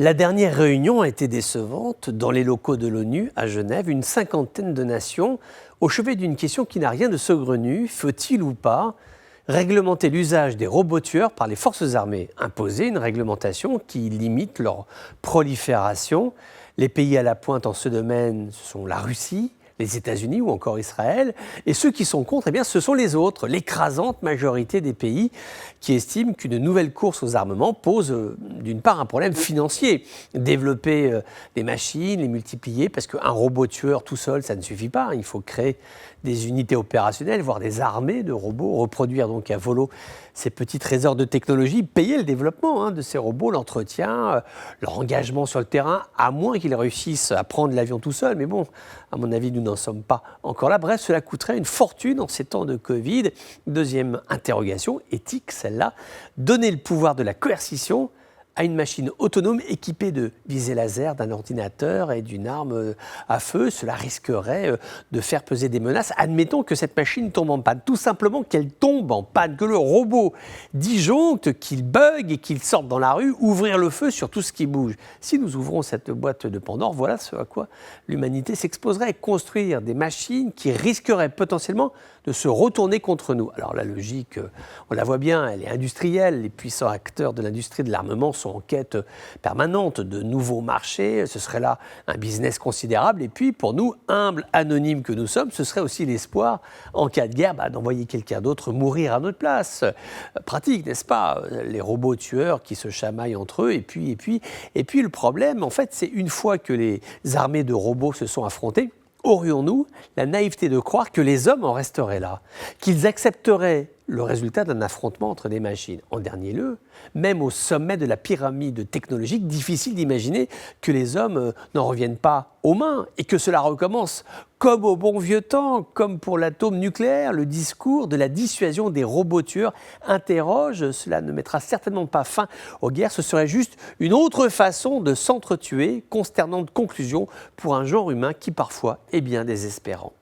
La dernière réunion a été décevante dans les locaux de l'ONU à Genève. Une cinquantaine de nations au chevet d'une question qui n'a rien de saugrenu. Faut-il ou pas réglementer l'usage des robots tueurs par les forces armées? Imposer une réglementation qui limite leur prolifération. Les pays à la pointe en ce domaine, ce sont la Russie, les États-Unis ou encore Israël. Et ceux qui sont contre, eh bien, ce sont les autres, l'écrasante majorité des pays qui estiment qu'une nouvelle course aux armements pose d'une part un problème financier. Développer des machines, les multiplier, parce qu'un robot tueur tout seul, ça ne suffit pas. Il faut créer des unités opérationnelles, voire des armées de robots, reproduire donc à volo ces petits trésors de technologie, payer le développement de ces robots, l'entretien, leur engagement sur le terrain, à moins qu'ils réussissent à prendre l'avion tout seuls. Mais bon, à mon avis, nous n'en sommes pas encore là. Bref, cela coûterait une fortune en ces temps de Covid. Deuxième interrogation, éthique celle-là, donner le pouvoir de la coercition à une machine autonome équipée de visées laser, d'un ordinateur et d'une arme à feu. Cela risquerait de faire peser des menaces. Admettons que cette machine tombe en panne, tout simplement qu'elle tombe en panne, que le robot disjoncte, qu'il bug et qu'il sorte dans la rue, ouvrir le feu sur tout ce qui bouge. Si nous ouvrons cette boîte de Pandore, voilà ce à quoi l'humanité s'exposerait, construire des machines qui risqueraient potentiellement de se retourner contre nous. Alors la logique, on la voit bien, elle est industrielle. Les puissants acteurs de l'industrie de l'armement sont en quête permanente de nouveaux marchés. Ce serait là un business considérable. Et puis pour nous, humbles, anonymes que nous sommes, ce serait aussi l'espoir, en cas de guerre, d'envoyer quelqu'un d'autre mourir à notre place. Pratique, n'est-ce pas? Les robots tueurs qui se chamaillent entre eux. Et puis le problème, en fait, c'est une fois que les armées de robots se sont affrontées, aurions-nous la naïveté de croire que les hommes en resteraient là, qu'ils accepteraient le résultat d'un affrontement entre des machines? En dernier lieu, même au sommet de la pyramide technologique, difficile d'imaginer que les hommes n'en reviennent pas aux mains et que cela recommence comme au bon vieux temps, comme pour l'atome nucléaire. Le discours de la dissuasion des robots tueurs interroge. Cela ne mettra certainement pas fin aux guerres. Ce serait juste une autre façon de s'entretuer. Consternante conclusion pour un genre humain qui parfois est bien désespérant.